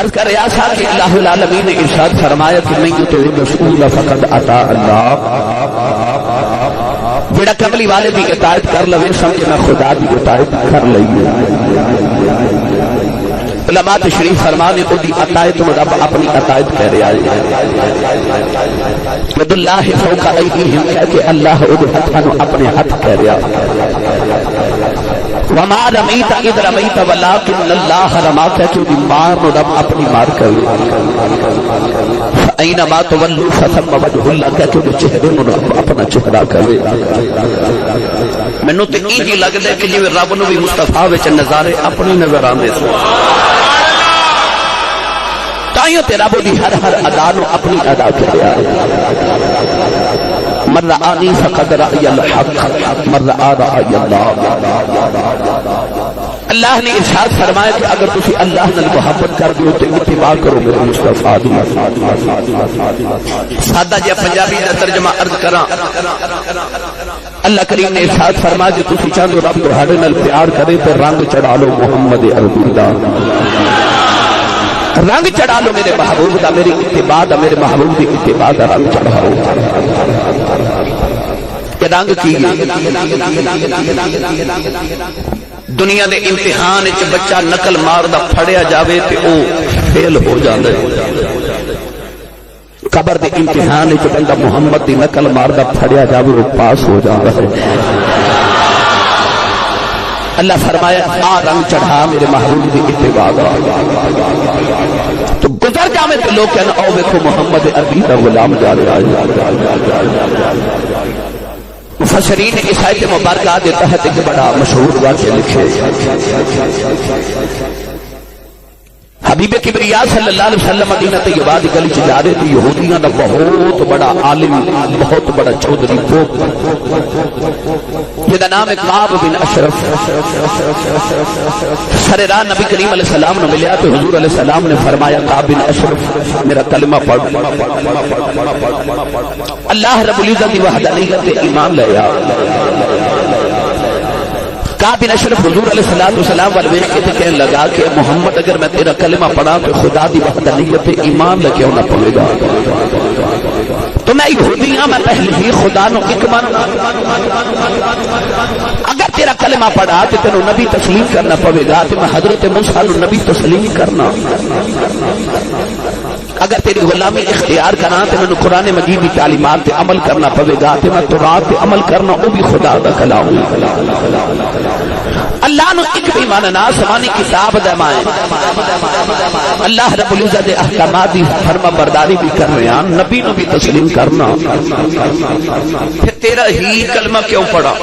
عرض کر رہا تھا کہ اللہ العالمین نے ارشاد فرمایا کہ من یطع الرسول فقد اطاع اللہ، جڑا کملی والے دی اطاعت کر لوے سمجھے میں خدا دی اطاعت کر لئی۔ علماء تشریف فرمانے کو دی اطاعت رب اپنی اطاعت کہہ رہا ہے۔ ید اللہ فوق ایدیہم کہہ کہ اللہ ادھتانو اپنے ہاتھ کہہ رہا ہے۔ وما رمیت اذ رمیت ولکن اللہ رما کہہ کہ دی مار رب اپنی مار کر اینما تولوا فثم وجہ اللہ کہہ کہ چہرے رب اپنا چہرہ کرے۔ مینوں تے اینج لگدا ہے کہ جویں رب نو بھی مصطفیٰ وچ نظارے اپنی نظر آندے سن، تائیوں تے رب دی ہر ادا نو اپنی ادا کریا۔ من رآنی فقد رأی الحق من رأی اللہ۔ اللہ نے ارشاد فرمایا کہ اگر تسی اللہ نال محبت کر دیو تے اتباع کرو میرے مصطفیٰ دی۔ سادہ جی پنجابی دا ترجمہ عرض کراں، اللہ کریم نے ارشاد فرمایا کہ تسی چاہندو رب تہاڈے نال پیار کرے تے رنگ چڑھا لو محمد عربی دا، رنگ چڑھا لو میرے محبوب دا، میری اتباع دا، میرے محبوب دی اتباع دا رنگ چڑھاؤ۔ کہ رنگ کی دنیا دے امتحان وچ بچہ نقل ماردا پھڑیا جاوے تے او فیل ہو جاندا ہے، قبر دے امتحان وچ بندہ محمد دی نقل ماردا پھڑیا جاوے وہ پاس ہو جاندا ہے۔ اللہ فرمایا آ رنگ چڑھا میرے محبوب دی اتباع دا، تو گزر جاوے تو لوگ کہنا او دیکھو محمد عربی دا غلام جا رہا ہے۔ مفسرین اس آیت مبارکہ دے تحت ایک بڑا مشہور واقعہ لکھے۔ حبیب کبریا صلی اللہ علیہ وسلم مدینہ طیبہ دی گلی چ جا رہے تھے، یہودیاں دا بہت بڑا عالم، بہت بڑا چودھری جہاں نام ہے کعب بن اشرف، سر راہ نبی کریم علیہ السلام نے ملیا تو حضور علیہ السلام نے فرمایا کعب بن اشرف میرا کلمہ پڑھ، اللہ رب العزت کی وحدانیت تے ایمان لے آ۔ کعب بن اشرف حضور علیہ السلام والے ویکھ کے کہنے لگا کہ محمد اگر میں تیرا کلمہ پڑھا تو خدا دی وحدانیت تے ایمان لے کے ہونا پڑے گا، تو میں یہودی ہاں، میں پہلے ہی خدا نو ایک ماننا، اگر تیرا کلمہ پڑھا تو تینوں نبی تسلیم کرنا پڑے گا، تو میں حضرت موسیٰ نو نبی تسلیم کرنا، اگر تیری غلامی اختیار کرنا تو میں قرآن مجید کی تعلیمات تے عمل کرنا پڑے گا، تو میں تورات تے عمل کرنا وہ بھی خدا دا کلام۔ اللہ نو ایک بھی ماننا، سمانی کتاب دے مائیں، اللہ رب العزت دے احکامات دی فرما برداری بھی کر رہے ہیں، نبی نو بھی تسلیم کرنا، پھر تیرا ہی کلمہ کیوں پڑھا؟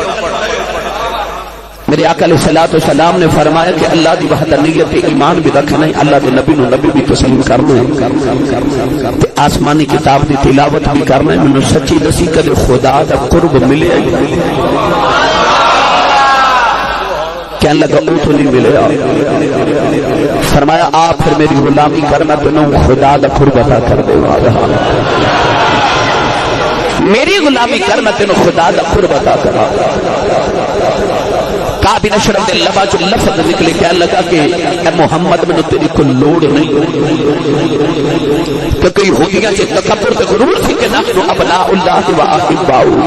میرے آقا علیہ الصلوۃ والسلام نے فرمایا کہ اللہ دی وحدانیت تے ایمان بھی رکھنا ہے، اللہ دے نبی نو نبی بھی تسلیم کرنا ہے، تے آسمانی کتاب دی تلاوت بھی کرنا ہے۔ مینوں سچی دسی کدے خدا دا قرب ملے کہنے لگا او تو نہیں ملے، فرمایا آپ پھر میری غلامی کرنا تو نو خدا دا قرب عطا کر دے گا، میری غلامی کرنا تینوں خدا دا قرب عطا کرا۔ کعب بن اشرف دے لبا جو لفظ نکلے کہنے لگا کہ اے محمد میں تیری کوئی لوڑ نہیں، کیونکہ یہودیاں سے تکبر تے غرور تھی کہ نحن ابناء اللہ و احباؤہ،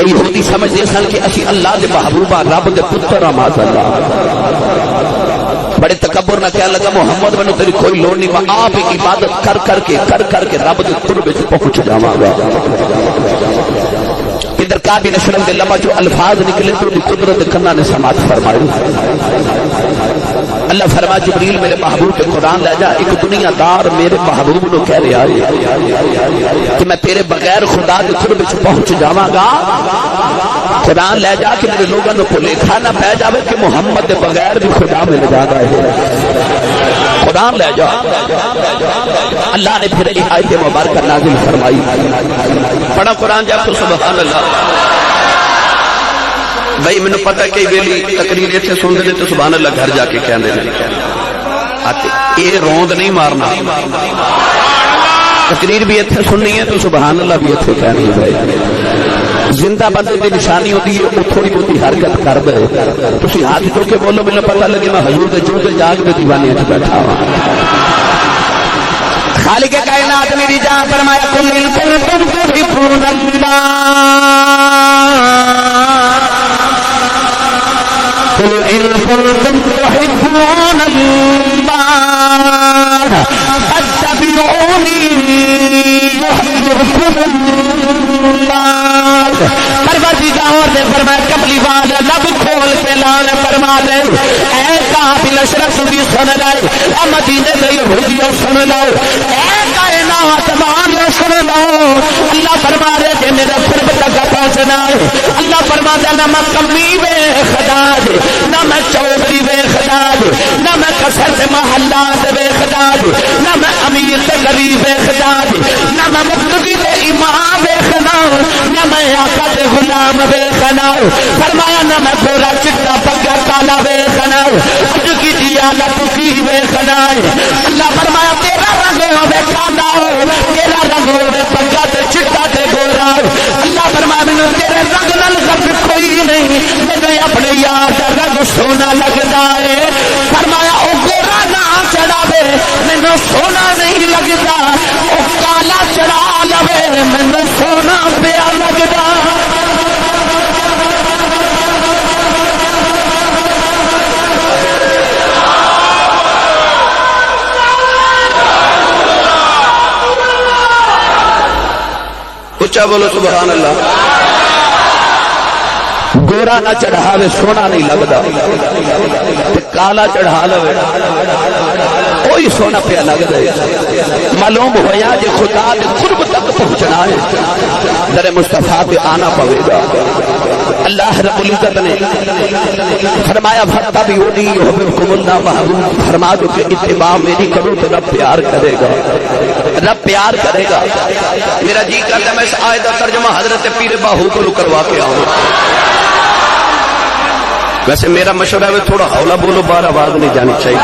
یہودی سمجھتے سن کہ اسی اللہ دے محبوبہ رب دے پتر ہیں، معاذ اللہ، بڑے تکبر نہ کہنے لگا محمد میں تیری کوئی لوڑ نہیں، میں آپ عبادت کر کر کے رب دے قرب وچ پہنچ جاواں گا۔ ادھر کعب بن اشرف دے لبا جو الفاظ نکلے تو قدرت کنا نے سماعت فرمائی۔ اللہ فرما جبریل میرے محبوب کے قرآن لے جا، ایک دنیا دار میرے محبوب نو کہہ رہا ہے کہ میں تیرے بغیر خدا کے قرب وچ پہنچ جاواں گا، قرآن لے جا کہ میرے لوگوں کو لکھا نہ پہ جاوے کہ محمد دے بغیر بھی خدا مل جاتا ہے، قرآن لے جا۔ اللہ نے پھر ایک آیت مبارکہ نازل فرمائی، پڑھا قرآن جا تو سبحان اللہ۔ بھائی میں نے پتہ کہ ویلی تقریر اتنے سن دے تو سبحان اللہ گھر جا کے کہنے آتے، یہ روند نہیں مارنا، تقریر بھی اتنے سننی ہے تو سبحان اللہ بھی اتنے کہنی ہے۔ زندہ بندے کی نشانی ہوتی ہے وہ تھوڑی بہت حرکت کر دے تھی ہاتھ چو کے بولو مجھے پتہ لگے میں حضور کے چونکے جاگ میں دیوانے اچھ بیٹھا ہوا خالق کائنات میری جان فرمایا قل ان کنتم تحبون اللہ قل ان کنتم تحبون اللہ فاتبعونی یحببکم اللہ پروردگار نے فرمایا کملی والا لب کھول کے لال فرما دے اے قابل اشرف بھی سن لے اے مدینے دے یہودیوں سن لو اے کائنات والے سن لو اللہ فرما دے کہ میرے قرب تک پہنچنا ہے اللہ فرما دے نہ میں کمی وے خدا دے نہ میں چوکری وے خدا دے نہ میں کسر سے محلات وے خدا دے نہ میں امیر سے غریب وے خدا دے نہ میں مقتدی سے امام وے خدا نہ میں آقا دے غلام وے خدا فرمایا نہ میں گورا چٹا پکا کالا وے خدا اج کی دیالت کی وے خدا اللہ فرمایا تیرا رنگ وے کالا تیرا رنگ وے پکا تے چٹا تے گورا اللہ فرمایا میں تیرے رنگ نال غرض کوئی نہیں میں اپنے یار دا رنگ سونا لگدا ہے فرمایا او گورا نہ چڑھاوے مینوں سونا نہیں لگدا او کالا چڑھا لوے مینوں سونا پیا لگدا اچھا بولو سبحان اللہ گورا نہ چڑھاوے سونا نہیں لگتا کالا چڑھا لو کوئی سونا پیا لگتا ہے معلوم ہوا جی خدا کے قرب تک پہنچنا ہے در مصطفیٰ پہ آنا پڑے گا اللہ رب العزت نے فرمایا فاتبعونی یحببکم اللہ محبوب فرما دو کہ اتباع میری کرو تو رب پیار کرے گا رب پیار کرے گا میرا جی کرتا ہے میں اس آیت کا ترجمہ حضرت پیر باہو کو کروا کے آؤں ویسے میرا مشورہ ہے تھوڑا ہولا بولو باہر آواز نہیں جانی چاہیے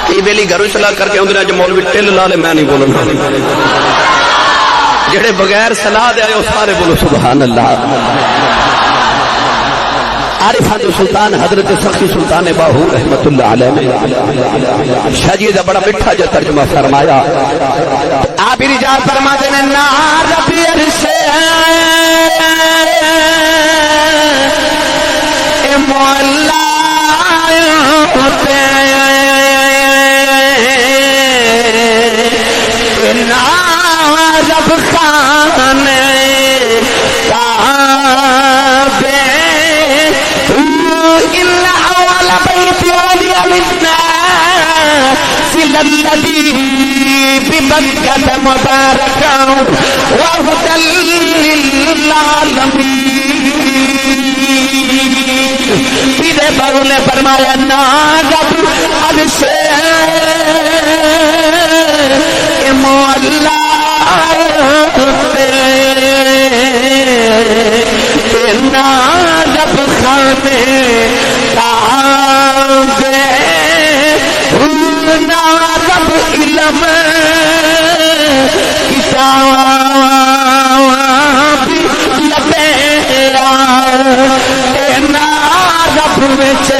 کئی ویلی گھروں چلا کر کے اندر جو مولوی ٹل لا لے میں نہیں بولنا جڑے بغیر صلاح دے آئے سارے بولو سبحان اللہ عارفان سلطان حضرت سخی سلطان باہو رحمت اللہ علیہ شاہ جی دا بڑا مٹھا جو ترجمہ فرمایا آپ ہی رجال فرما دینے نار ربی عرشے مولا ہوتے رب خانے کعبے ان اول بیت ولی الناس الذی ببکۃ مبارکا وهدى للعالمین سیدھے بارو نے فرمایا نا رب عرش مولا نا رب خانے کعبے نا رب علم کتاب لبے نا رب وچ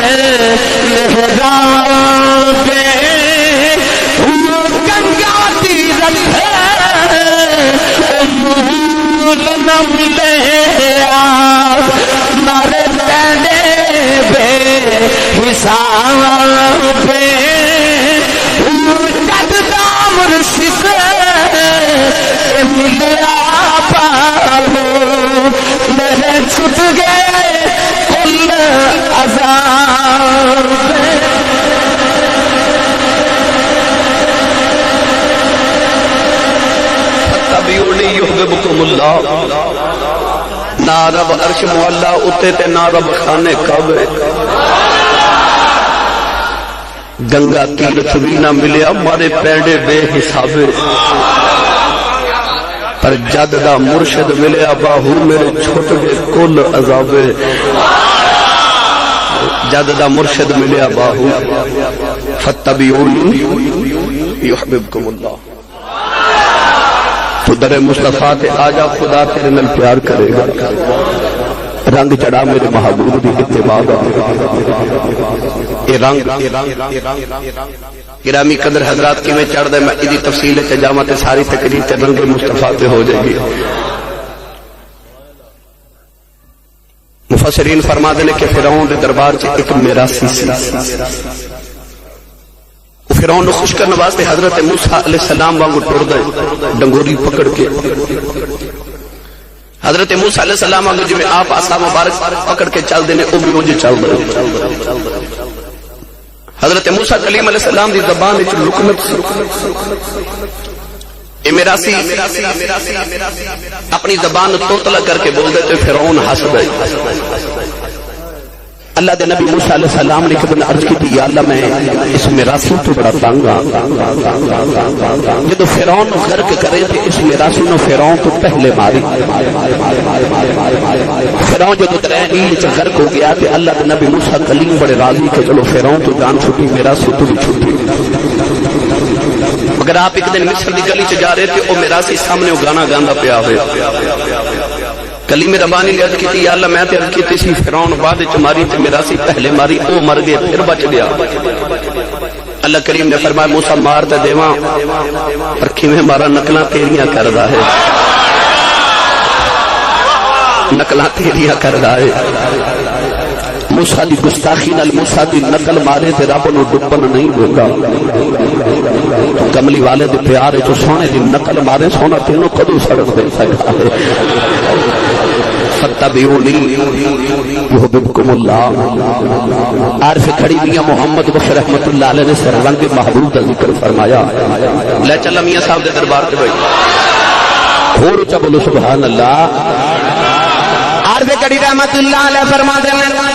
لہراب گنگا تیرت مول نہ ملے مارے پینے بے حساب جد دام رشد ملیا پالو میرے چھٹ گئے کل عذاب فاتبعونی یحببکم اللہ نہ رب عرش مولا اتے تے نہ رب خانے کعبے گنگا تیرتھ بھی نہ ملیا مارے پینڈے بے حسابے پر جد دا مرشد ملیا باہو میرے چھوٹ گئے کل عذابے جد دا مرشد ملیا باہو فاتبعونی یحببکم اللہ تو در مصطفیٰ تے آجا خدا تیرے نال پیار کرے گا رنگ چڑھا میرے محبوب دی اتباع دا اے رنگ گرامی قدر حضرات کی میں چڑھ دے میں ادھی تفصیل جامع تے ساری تقریر تے رنگ مصطفیٰ تے ہو جائے گی مفسرین فرما دے کہ فرعون دے دربار چ ایک میراثی سی فرعون خوش کرنے واسطے حضرت موسیٰ علیہ السلام وانگو ٹر دے ڈنگوری پکڑ کے حضرت موسیٰ علیہ السلام وانگو جو میں آپ آسا مبارک پکڑ کے چل دینے او بھی مجھے چل دے حضرت موسیٰ کلیم علیہ السلام دی زبان وچ لکنت اے میراثی اپنی زبان توتلا کر کے بول دیتے فرعون ہنس گئے اللہ دے نبی موسیٰ علیہ السلام نے کبھی عرض کی تھی یا اللہ میں اس میراثی تو بڑا تنگ جدو فرعون غرق کرے تھے اس میراثی نے فرعون تو پہلے ماری فرعون جدو دریا نیل چ غرق ہو گیا کہ اللہ دے نبی موسیٰ کلیم بڑے راضی کہ چلو فرعون تو جان چھٹی میراثی تو بھی چھٹی اگر آپ ایک دن مصر دی گلی چ جا رہے تھے او میراثی سامنے وہ گانا گاندا پیا ہوئے کلیم ربانی نے عرض کی تھی یا اللہ میں تے عرض کی تھی فرعون بعد وچ ماری تے میراثی پہلے ماری او مر گئے پھر بچ گیا اللہ کریم نے فرمایا موسیٰ مار تے دیواں پر کیویں مارا نقلاں تیریاں کردا ہے نقلاں تیریاں کردا ہے موسیٰ دی گستاخی نال موسیٰ دی نقل مارے تے رب نو ڈبن نہیں دیندا تو کملی والے دے پیارے جو سونے دی نقل مارے سونا تینوں کدو سڑک دے سکتا ہے فتبعونی یحببکم اللہ عارف کھڑی میاں محمد بخش رحمت اللہ علیہ نے سر رنگ محبوب کا ذکر فرمایا لے چلا میاں صاحب دے دربار تے بھائی اور اچھا بولو سبحان اللہ عارف کھڑی رحمت اللہ علیہ فرما دے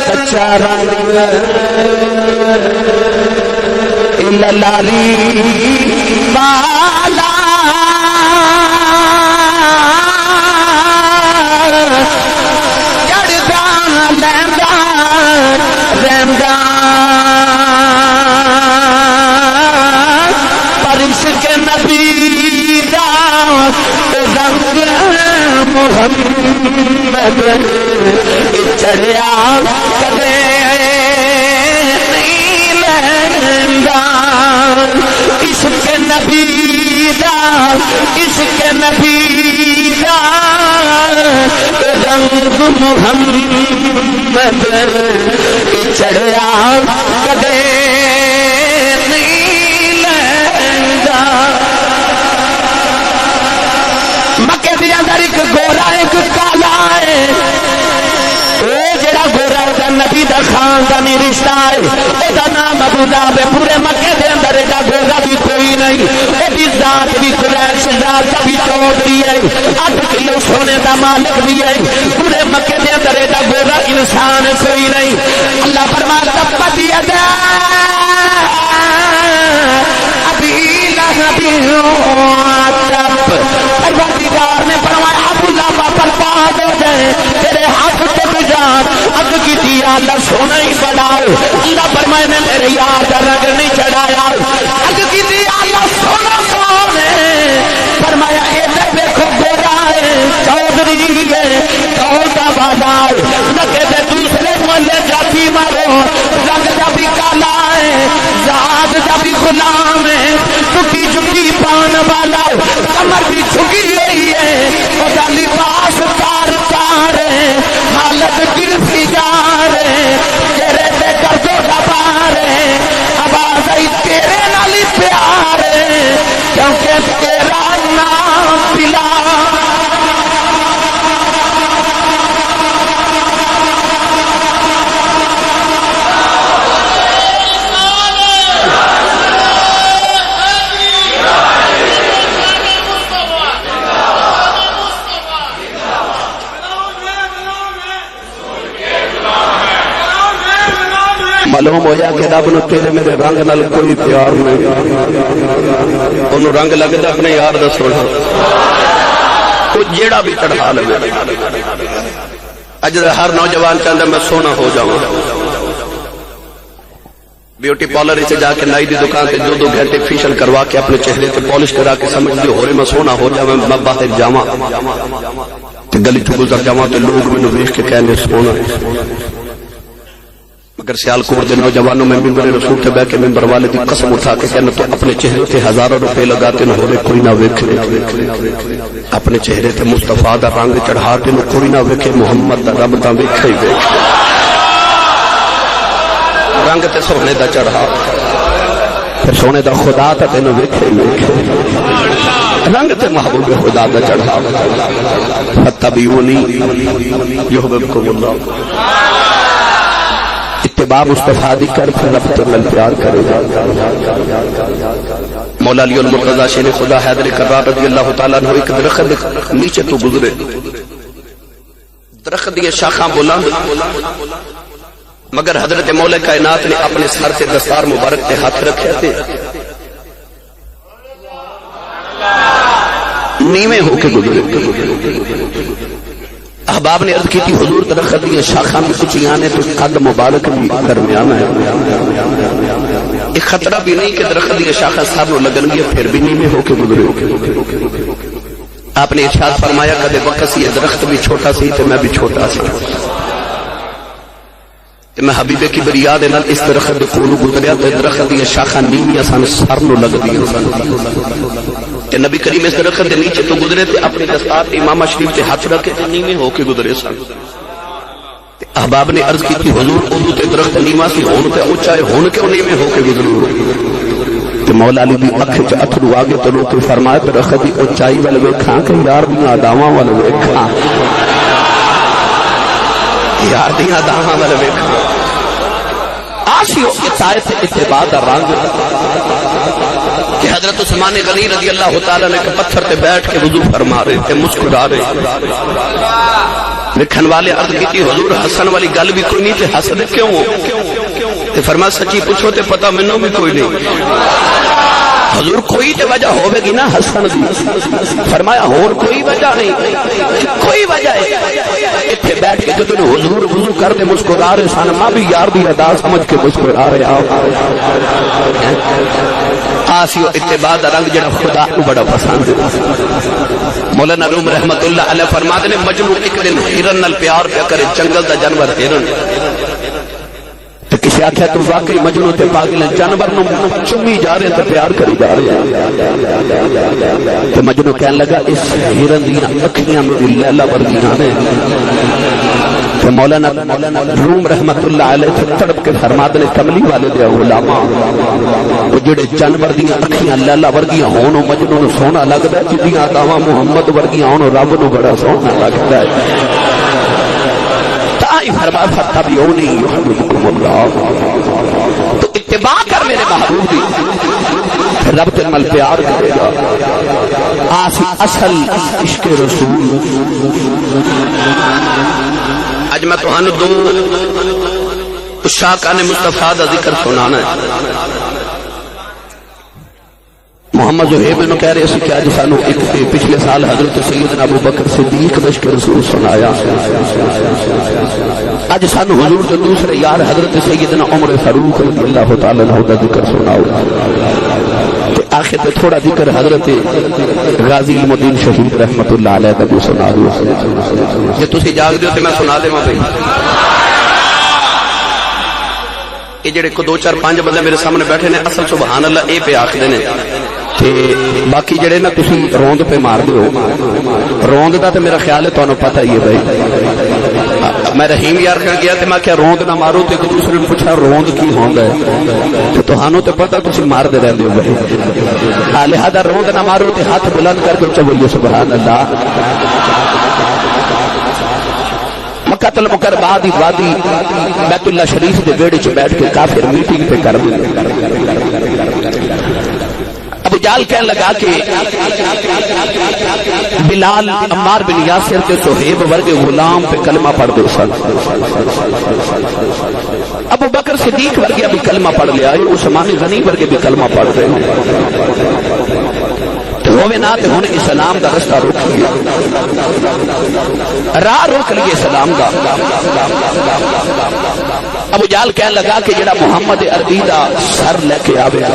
کچا رنگ لالی والا محمد چڑھیا کدے نہیں لیندا عشق نبی دا عشق نبی دا رنگ محمد چڑھیا کدے نہیں لیندا مکے دے اندر ایک گورا ایک کالا ہے اے جڑا گورا دا نبی دا خاندانی رشتہ ہے اے دا نام ابو ذر پورے مکے دے اندر ایڈا گورا بھی کوئی نہیں اے دی ذات بھی قریش ذات کا بھی چودھری ہے 8 کلو سونے دا مالک بھی ہے پورے مکے دے اندر ایڈا گورا انسان کوئی نہیں اللہ فرماتا تبت یدا ابی لہب پروردگار نے فرمایا ابو لہب برباد ہو جائے تیرے ہاتھ تو بجار اب کی تھی اللہ سونا ہی بڑھاؤ اللہ فرمائے میں میرے یار کا رنگ نہیں چڑھایا اب کی تھی اللہ سونا سونے فرمایا ادھر دیکھو گورا ہے چودھری ہے چودہ بازار لگے دے دوسرے محلے جاتی مارو رنگ جب بھی کالا ہے ذات جب بھی غلام ہے چکی چکی پان والا کمر بھی چھکی ہوئی ہے خدا لباس تار تار ہے حالت گرفتی جا رہے تیرے پہ درد و دبار ہے آواز آئی تیرے نالی پیار ہے کیونکہ تیرا نام پلا معلوم ہویا کہ رب نو تیرے میرے رنگ نال کوئی پیار نہیں انہوں رنگ لگتا اپنے یار دا سونا تو جیڑا بھی چڑھا لے اج ہر نوجوان چاہتا میں سونا ہو جاؤں بیوٹی پارلر سے جا کے نائی دی دکان تے 2 گھنٹے فیشل کروا کے اپنے چہرے تے پالش کرا کے سمجھ دی ہو رہے میں سونا ہو جا میں باہر جاواں تے گلی چ گزر جاواں تے لوگ مینوں ویکھ کے کہنے سونا. مگر سیالکوٹ دے نوجوانوں میں ممبر رسول تے بیٹھ کے ممبر والے دی قسم اٹھا کے کہنا تو اپنے چہرے تے ہزاروں روپے لگاتے نہ ہورے کوئی نہ ویکھے, اپنے چہرے تے مصطفیٰ دا رنگ چڑھا کے نہ کوئی نہ ویکھے, محمد دا رب دا ویکھے ہی ویکھے, رنگ تے سونے دا چڑھا پھر سونے دا خدا تا تینوں ویکھے ہی ویکھے, رنگ تے محبوب خدا دا چڑھا فتبعونی یحببکم اللہ. اتباع مصطفیٰ دی کر پھر رب ترل پیار کرے گا. مولا علی المرتضی شیر خدا حیدر کرار رضی اللہ تعالیٰ عنہ ایک درخت نیچے تو گزرے, درخت دی شاخاں بلند مگر حضرت مولا کائنات نے اپنے سر سے دستار مبارک پہ ہاتھ رکھے تھے, نیویں ہو کے گزرے. احباب نے عرض کی تھی حضور درخت دی شاخاں میں کچھ یہاں نے تو قد مبارک بھی درمیان ہے, ایک خطرہ بھی نہیں کہ درخت دی شاخاں سر نو لگن گیا پھر بھی نیویں ہو کے گزرے. آپ نے ارشاد فرمایا کدے وقت یہ درخت بھی چھوٹا سی تو میں بھی چھوٹا سی, میں حبیب کی بریاد نال اس درخت دے کولوں گزریا تے درخت دی شاخاں نیویاں سن سر نو لگدیاں سن تے نبی کریم اس درخت دے نیچے تو گزرے تے اپنی دستار تے امامہ شریف تے ہاتھ رکھ کے نیویں ہو کے گزرے سن. احباب نے عرض کی تھی حضور اودوں تے درخت نیواں سی ہون تے اونچا ہے, ہون کیوں نیویں ہو کے گزرے؟ تے مولا علی دی اکھ وچ اتھرو آ گئے تے روک کے فرمایا درخت دی اونچائی ول ویکھاں کہ یار دیاں اداواں ول ویکھاں, یار دیاں اداواں ول ویکھاں. آشیو اطاعت اتباع دا رنگ کہ حضرت عثمان غنی رضی اللہ تعالیٰ نے کہ پتھر تے بیٹھ کے وضو فرما رہے تھے, مسکرا رہے. لکھن والے عرض کی تھی حضور حسن والی گل بھی کوئی نہیں تے حسد کیوں ہو؟ تے فرما سچی پوچھو تے پتہ منوں بھی کوئی نہیں. حضور کوئی تے وجہ ہوے گی نا حسن دی, فرمایا اور کوئی وجہ نہیں, کوئی وجہ ہے ایتھے بیٹھ کے جدوں حضور وضو کرتے مسکرا رہے سن, ماں بھی یار دی ادا سمجھ کے مسکرا رہے. آسیو اتباع دا رنگ جڑا خدا کو بڑا پسند ہے. مولانا روم رحمت اللہ علیہ فرماتے نے مجنوں ایک دن ہرن نال پیار پیا کرے, جنگل دا جانور ہرن تے کسی آکھیا تو واقعی مجنوں تے پاگل جانور نو چمی جا رہے تے پیار کری جا رہے تے مجنوں کہنے لگا اس ہرن دیاں اکھیاں میری لیلا ورگیاں نے. تے مولانا روم رحمت اللہ علیہ تڑپ کے فرماتے نے کملی والے دے علماء وہ جڑے جانور دیاں اکھیاں لیلا ورگیاں ہون او مجنوں نو سونا لگدا ہے, جدیاں اداواں محمد ورگیاں ہون رب نو بڑا سونا لگدا ہے. فرما فتبعونی یحببکم اللہ, تو اتباع کر میرے محبوب دی رب تیرے نال پیار کرے گا. اصل عشق رسول. اج میں تہانوں دو شاکان مصطفیٰ دا ذکر سنانا ہے. محمد زہیب نے کہہ رہے ہیں کہ آج سانو ایک پچھلے سال حضرت سیدنا ابو بکر صدیق عشق رسول سنایا, آج سانو حضور کے دوسرے یار حضرت سیدنا عمر فاروق رضی اللہ تعالیٰ عنہ دا ذکر سناؤ. آخر تے تھوڑا ذکر حضرت غازی المدین شہید رحمت اللہ علیہ کا بھی سنا دو. جے تسی جاگ دیو تے میں سنا دیواں بھائی. یہ جڑے کو 2-4-5 بندے میرے سامنے بیٹھے نے اصل سبحان اللہ اے پہ آکھدے نے تے باقی جڑے نا تسی روند پہ مار دیو, روند دا تے میرا خیال ہے تانوں پتہ ہی ہے بھائی. میں رحیم یار کر گیا تے میں کیا روند نہ مارو تے ایک دوسرے نے پوچھا روند کی ہوندا ہے تے تہانوں تے پتہ تسی مار دے رہندے ہو بھائی. لہذا روند نہ مارو تے ہاتھ بلند کر کے چلو سبحان اللہ. مکہ المکرمہ دی وادی بیت اللہ شریف دے بیڑے چ بیٹھ کے کافر میٹنگ پہ کر دے. ابو جال کہنے لگا کہ بلال عمار بن یاسر کے صہیب ورگے غلام پہ کلمہ پڑھ دے سن. ابو بکر صدیق ورگے بھی کلمہ پڑھ لیا, عثمان غنی ورگے بھی کلمہ پڑھ رہے ہیں. ہوئے نہ تے ہن اسلام دا رستہ روک لیا، راہ روک لیے اسلام دا۔ ابو جہل کہنے لگا کہ جڑا محمد عربی دا سر لے کے آوے گا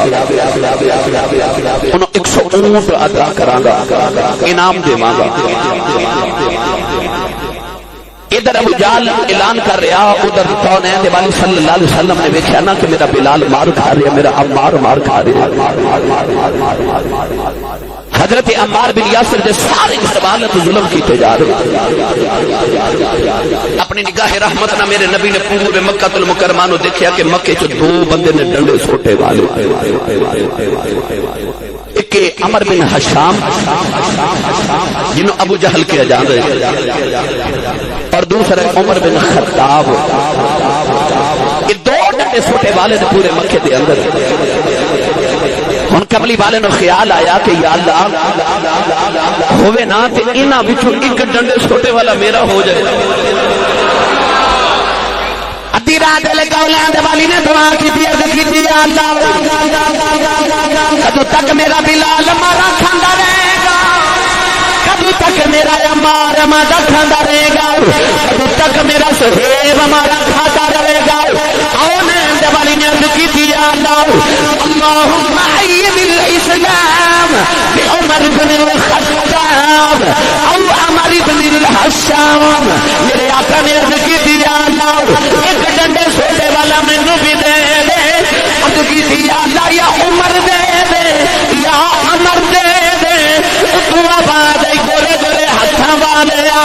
انہوں 100 اونٹ عطا کراں گا، انعام دیواں گا۔ ادھر ابو جہل اعلان کر رہا، ادھر کونین دے والی صلی اللہ علیہ وسلم نے دیکھا نا کہ میرا بلال مار کھا رہا ہے، میرا عمار مار کھا رہا ہے۔ حضرت عمار بن یاسر دے سارے گھر والے تو ظلم کیتے جا رہے، اپنی نگاہ رحمت نہ میرے نبی نے پورے مکہ المکرمہ نو دیکھا کہ مکے چ 2 بندے نے ڈنڈے سوٹے والے، ایک عمر بن حشام جنہوں ابو جہل کیا جان رہے، اور دوسرا عمر بن خطاب، یہ 2 ڈنڈے سوٹے والے نے پورے مکے دے اندر۔ ہن کملی والے نو خیال آیا کہ یا اللہ ہوئے نا تے انہاں وچوں ایک ڈنڈے سوٹے والا میرا ہو جائے۔ ادھی رات لے گولیاں دے والی نے دعا کیتی، عرض کیتی یا اللہ کدوں تک میرا بلال مارا کھاندا رہے گا، کدوں تک میرا عمار مارا کھاندا رہے گا، کدوں تک میرا سہیب مارا کھاتا رہے گا۔ کونین دے والی نے عرض کیتی یا اللہ اللہم عید الاسلام بعمر بن الخطاب او عمر بن الحشام۔ میرے آقا نے عرض کیتی یا اللہ ایک ڈنڈے سوٹے والا مینوں بھی دے دے، عرض کیتی یا اللہ یا عمر دے دے یا عمر دے دے، تو آواز آئی گولے گولے ہتھاں والے آ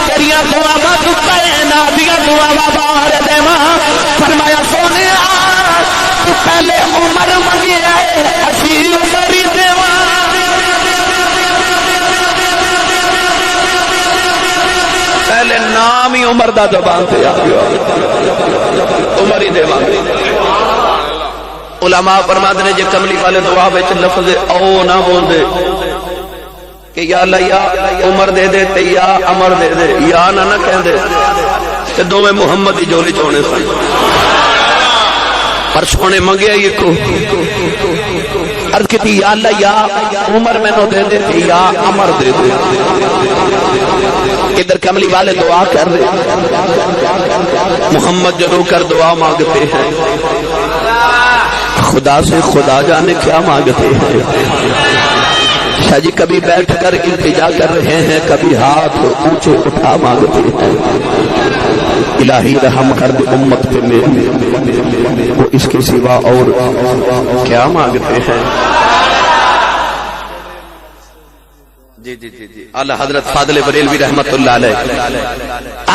تیریاں دعاواں تو کائنات دیاں دعاواں بار دیواں۔ فرمایا سونے تو پہلے عمر منگیا اسی عمر ہی دیواں۔ پہلے نام ہی عمر دا زبان تے آ گیا، عمر ہی دیواں۔ علماء فرماتے ہیں جے کملی والے دعا وچ لفظ او نہ بول دے کہ یا اللہ یا عمر دے دے تے یا عمر دے دے، یا نہ کہندے تے دوویں محمد دی جولی چونے سن، پر سونے منگیا ہی کو عرض کیتی یا اللہ یا عمر مینوں دے دے تے یا عمر دے دے۔ ادھر کملی والے دعا کر رہے، محمد جو رو کر دعا مانگتے ہیں خدا سے خدا جانے کیا مانگتے ہیں۔ شاہ جی کبھی بیٹھ کر التجا کر رہے ہیں، کبھی ہاتھ اونچے اٹھا مانگتے ہیں، الہی رحم کر دے امت پہ میری، وہ اس کے سوا اور کیا مانگتے ہیں۔ جی جی جی جی اعلی حضرت فاضل بریلوی رحمت اللہ علیہ،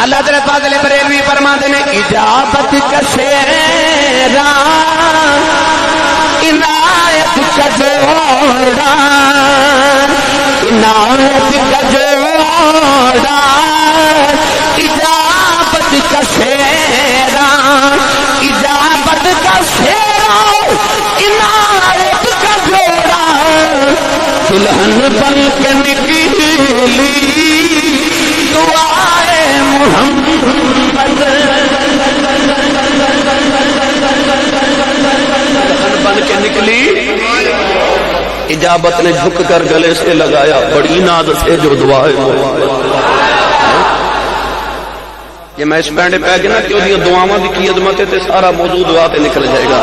اعلی حضرت فاضل بریلوی فرماتے ہیں اجابت کا شیرا عنایت کا جوڑا، عنایت کا جوڑا، اجابت کا شیرا، اجابت کا شیرا، عنایت کا جوڑا، دلہن بن کے نکلی دعائے محمد، بن کے نکلی اجابت نے جھک کر گلے سے لگایا، بڑی ناز سے جو دعائے محمد۔ یہ میں اس پینڈے پہ گیا نا کہ وہ دعاواں دی کی عظمت ہے تے سارا موضوع دعا تے نکل جائے گا۔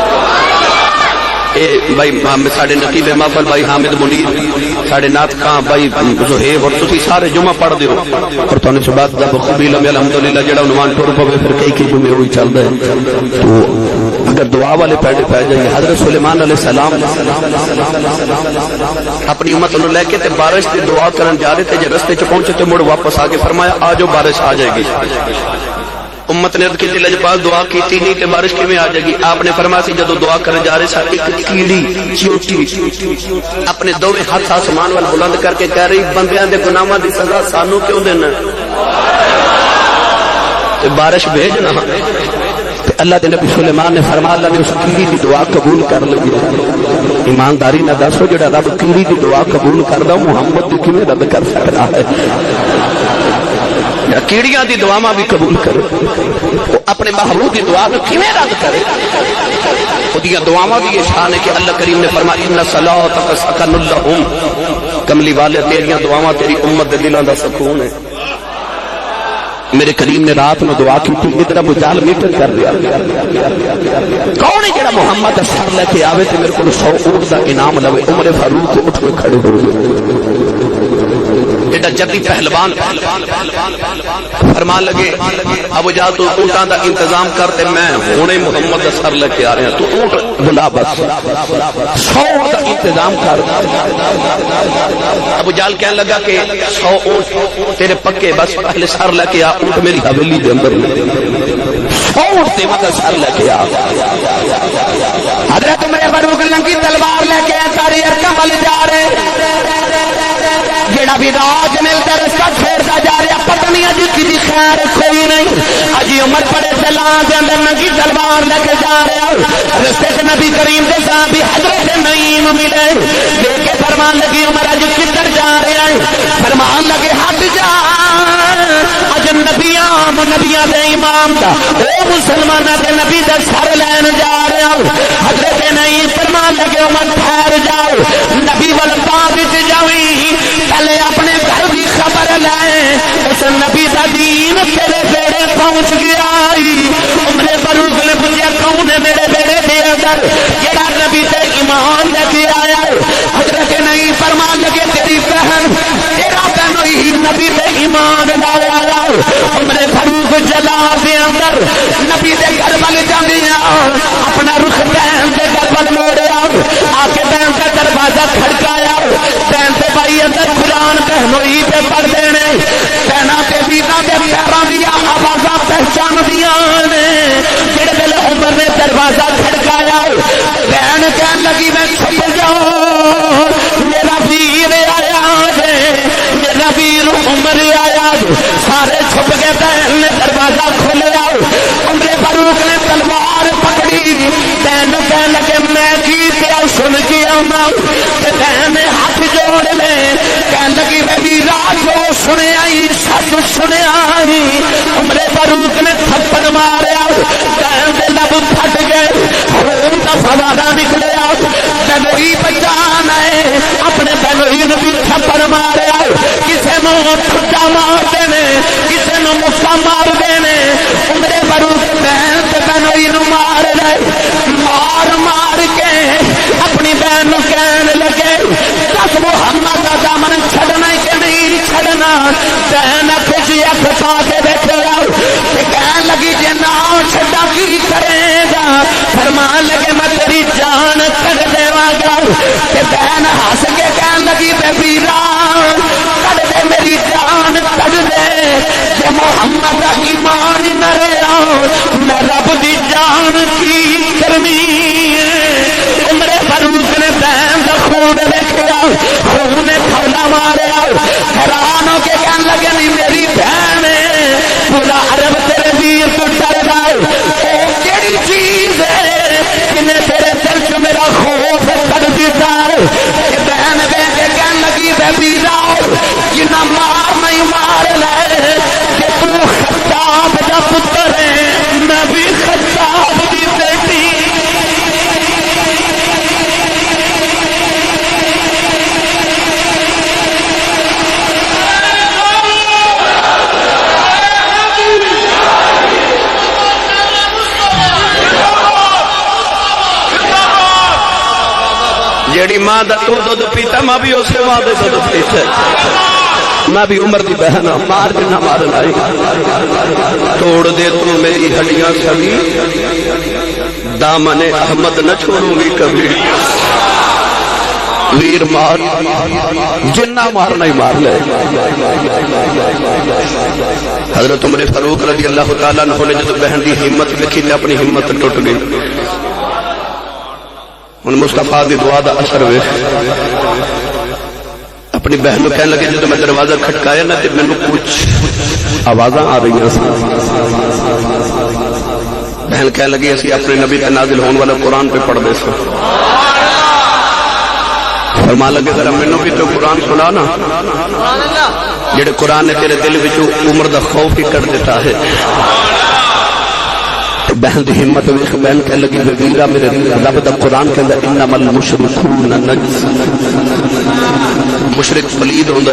بھائی ساڑھے نقیب محفل بھائی حامد منیر، ساڑھے نات خان بھائی زہیب اور تسی سارے جمعہ پڑھ دیو، اور تو نے شبات دا بخوبی لمحے الحمدللہ جڑا عنوان ٹر پوے پھر کئی جمعے ہوئی چل رہے ہیں۔ تو اگر دعا والے پیڑے پہ جائیں، حضرت سلیمان علیہ السلام اپنی امت انہوں لے کے تے بارش تے دعا کرن جا رہے تھے، جب رستے چ پہنچے تے مڑ واپس آگے فرمایا آجو بارش آ جائے گی۔ امت نے کی لجپال دعا کیتی نہیں تے بارش کیویں آ جائے گی؟ آپ نے فرمایا سی جدو دعا کرنے جا رہے سا ایک کیڑی چیوٹی اپنے دوویں ہاتھ آسمان وال بلند کر کے کہہ رہی بندیاں دے گناہاں دی سزا سانو کیوں دینا؟ تے بارش بھیجنا۔ اللہ دے نبی سلیمان نے فرمایا اللہ نے اس کیڑی دی دعا قبول کر لی۔ ایمانداری نہ دسو جڑا رب کیڑی دی دعا قبول کردا محمد دی کیویں رد کر سکدا ہے؟ کیڑیاں دی دعاواں بھی قبول کرے، وہ اپنے محبوب دی دعا کو کیویں رد کرے؟ وہ دعاواں دی یہ شان ہے کہ اللہ کریم نے فرمایا ان صلاتک سکن لہم، کملی والے تیریاں دعاواں تیری امت دے دلاں دا سکون ہے. میرے کریم نے رات میں دعا کی تھی ادھر ابو جہل میٹر کر دیا. کون ہے جڑا محمد دا سر لے کے آوے تے میرے کو 100 اونٹ دا انعام لوے؟ عمر فاروق اٹھ کے کھڑے ہو گئے. ایڈا جدی پہلوان فرمان لگے ابو جہل تو اونٹاں دا انتظام کرتے میں ہنے محمد دا سر لے کے آ رہے ہیں تو اونٹ بلا بس 100 اونٹ دا انتظام کر. ابو جہل کہنے لگا کہ 100 اونٹ تیرے پکے بس پہلے سر لے کے آ. اونٹ میری حویلی دے اندر 100 اونٹ تے مگر سر لے کے آ. حضرت عمر فاروق لنگی تلوار لے کے ساری ارکم والے جا رہے. جیڑا بھی راج ملتا رستہ چھوڑتا جا رہا پتہ نہیں اج کی خیر کوئی نہیں. اجی عمر پڑے سلام دے اندر ننگی تلوار لے کے جا رہا. رستے سے نبی کریم دے صحابی حضرت نعیم ملے دیکھ کے فرمان لگی عمر اج کدھر جا رہا ہے؟ فرمان لگے ہٹ جا اج نبیاں دے امام دا او مسلماناں دے نبی دا سر لین جا رہا. حضرت نعیم فرمان لگے عمر ٹھہر جاؤ نبی ول بعد وچ جاویں پہلے اپنے گھر کی خبر لے اس نبی دا دین تیرے بیڑے پہنچ گیا. عمر فاروق نے پوچھا کون ہے میرے بیڑے دے اندر جڑا نبی تے ایمان لے کے آیا؟ حضرت نعیم فرمان لگے تیری بہن تیرا بہن ہوئی نبی تے ایمان لے آیا. عمر فاروق جلال دے اندر نبی دے گھر ول جاندیاں اپنا رخ بہن دے گھر ول موڑیا آ کے بہن کا دروازہ کھڑکایا. بہن تے بھائی اندر قرآن بہنوئی پہ پڑھ دینے بہنا تے بیٹا دے پیراں دیا آوازاں پہچان دیا نے جڑے دل عمر نے دروازہ کھڑکایا. بہن کہن لگی میں چھپ جاؤ میرا ویر آیا ہے میرا ویر عمر آیا. سارے چھپ کے بہن نے دروازہ کھولیا. عمر فاروق نے تلوار پکڑی بہن کہنے لگے میں کی کیا سن کے آنا. بہن نے ہاتھ جوڑ لے کہنے لگی میری رات جو سنے آئی سچ سنے آئی. عمر فاروق نے تھپڑ ماریا بہن کے لب پھٹ گئے خون کا فوارہ نکلیا. بہنوئی بچان ہے اپنے بہنوئی نے بھی تھپڑ ماریا. کسے نو ٹھڈا مار دینے کسے نو مسا مار دینے. عمر فاروق بہن تے بہنوئی نو مار لے مار مار کے اپنی بہن نو کہنے لگے دس محمد کا دامن چھڑنا کہ نہیں چھڑنا. بہن خوشی اکھ پا کے بیٹھے کہنے لگی جے نہ چھڈا کی کرے گا؟ فرمان لگے میں تیری جان کٹ دیواں گا. بہن ہس کے کہنے لگی بے ویرا کٹ دے میری جان کٹ دے جے محمد کا ایمان نہ رہا میں رب دی جان کی کرنی. عمر فاروق نے بہن کا خون دیکھا خون نے تھولا ماریا حیران ہو کے کہنے لگے نہیں میری بہن پورا عرب تیرے ویر تو ڈردا ہے کیڑی چیز ہے جنہیں تیرے دل چ میرا خوف کر دیتا ہے. بہن دے کے کہنے لگی بے بیرا جنہ مار نہیں مار لے کہ تو خطاب دا پتر ہے میں بھی خطاب دی بیٹی. جیڑی ماں دا تو دودھ پیتا ماں بھی اسے ماں دے دودھ پیتا. میں بھی عمر دی بہن مار جنہ مار لائی توڑ دے تو میری ہڈیاں سبھی دامن احمد نہ چھوڑوں گی کبھی. ویر مار جنہ مارنا ہی مار لے. حضرت عمر فاروق رضی اللہ تعالیٰ عنہ نے جب بہن دی ہمت لکھی تے اپنی ہمت ٹوٹ گئی. ان مصطفیٰ دی دعا دا اثر ویکھ اپنی بہن کہنے لگے جب میں دروازہ کھٹکایا نا تے مینوں کچھ آوازاں آ رہی ہیں. بہن کہنے لگی اسی اپنے نبی کا نازل ہونے والا قرآن پہ پڑھ دے سو. فرمان لگے ذرا مینوں بھی تو قرآن سنا نا جڑے قرآن نے تیرے دل وچوں عمر دا خوف ہی کر دیتا ہے. بہن دی ہمت ویکھ بہن کہنے لگی ویرا میرے رب دا قرآن کہندا انما المشركون نجس مشرک پلید ہوندا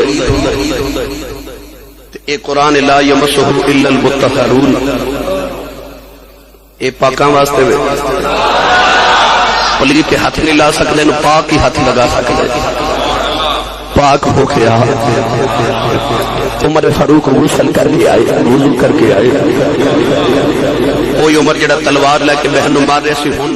تے اے قرآن لا یمسہ الا المطہرون اے پاکاں واسطے پلید تے ہاتھ نہیں لا سکدے نو پاک ہی ہاتھ لگا سکدے پاک ہو کے آ عمر فاروق غسل کر کے آئے وضو کر کے آئے وہی عمر جڑا تلوار لے کے بہن نو مار رہے سی ہن